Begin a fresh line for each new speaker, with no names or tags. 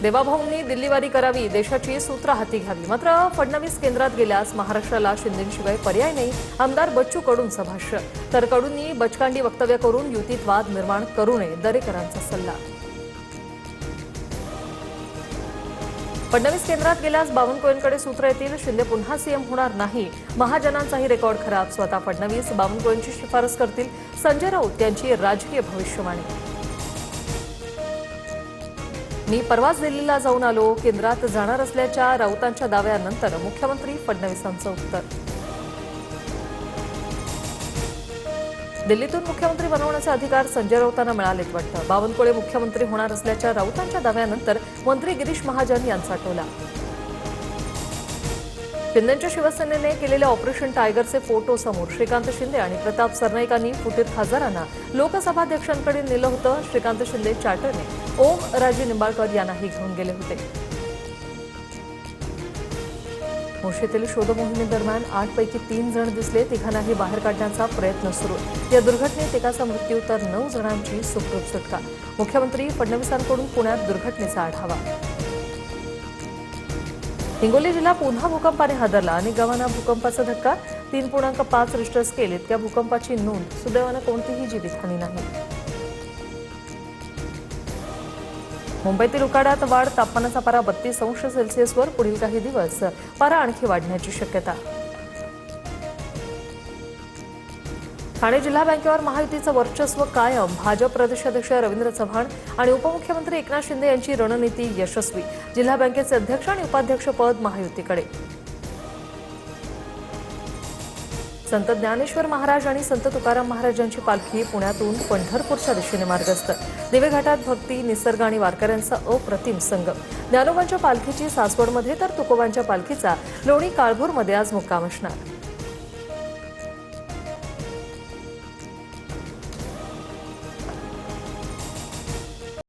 देवाभाऊंनी दिल्लीवारी करावी, देशाची सूत्र हाती घ्यावी. मात्र फडणवीस केंद्रात गेल्यास महाराष्ट्राला शिंदेशिवाय पर्याय नाही. आमदार बच्चू कडूंचं भाष्य. तर कडूंनी बचकांडी वक्तव्य करून युतीत वाद निर्माण करू नये, दरेकरांचा सल्ला. फडणवीस केंद्रात गेल्यास बावनकुळेंकडे सूत्र येतील. शिंदे पुन्हा सीएम होणार नाही. महाजनांचाही रेकॉर्ड खराब. स्वतः फडणवीस बावनकुळेंची शिफारस करतील. संजय राऊत यांची राजकीय भविष्यवाणी. मी परवाच दिल्लीला जाऊन आलो. केंद्रात जाणार असल्याच्या राऊतांच्या दाव्यानंतर मुख्यमंत्री फडणवीसांचं उत्तर. दिल्लीतून मुख्यमंत्री बनवण्याचे अधिकार संजय राऊतांना मिळालेत वाटतं. बावनकुळे मुख्यमंत्री होणार असल्याच्या राऊतांच्या दाव्यानंतर मंत्री गिरीश महाजन यांचा टोला. शिंदेच्या शिवसेनेने केलेल्या ऑपरेशन टायगरचे फोटो समोर. श्रीकांत शिंदे आणि प्रताप सरनाईकांनी फुटीर खासदारांना लोकसभाध्यक्षांकडे नेलं होतं. श्रीकांत शिंदे चार्टरने ओम राजे निंबाळकर यांनाही घेऊन गेले होते. मोर्शीतील शोध मोहिमेदरम्यान 8 पैकी 3 जण दिसले. तिघांनाही बाहेर काढण्याचा प्रयत्न सुरू. या दुर्घटनेत एकाचा मृत्यू तर 9 जणांची सुखरूप सुटका. मुख्यमंत्री फडणवीसांकडून पुण्यात दुर्घटनेचा आढावा. हिंगोली जिल्हा पुन्हा भूकंपाने हादरला. अनेक गावांना भूकंपाचा धक्का. 3.5 रिश्टर स्केल इतक्या भूकंपाची नोंद. सुदैवानं कोणतीही जीवितहानी नाही. मुंबईतील उकाड्यात वाढ. तापमानाचा पारा 32 अंश सेल्सिअसवर. पुढील काही दिवस पारा आणखी वाढण्याची शक्यता. ठाणे जिल्हा बँकेवर महायुतीचं वर्चस्व कायम. भाजप प्रदेशाध्यक्ष रवींद्र चव्हाण आणि उपमुख्यमंत्री एकनाथ शिंदे यांची रणनीती यशस्वी. जिल्हा बँकेचे अध्यक्ष आणि उपाध्यक्षपद महायुतीकडे. संत ज्ञानेश्वर महाराज आणि संत तुकाराम महाराजांची पालखी पुण्यातून पंढरपूरच्या दिशेने मार्गस्थ. दिवेघाटात भक्ती, निसर्ग आणि वारकऱ्यांचा अप्रतिम संगम. ज्ञानोबांच्या पालखीची सासवडमध्ये तर तुकोबांच्या पालखीचा लोणी काळभोरमध्ये आज मुक्काम असणार.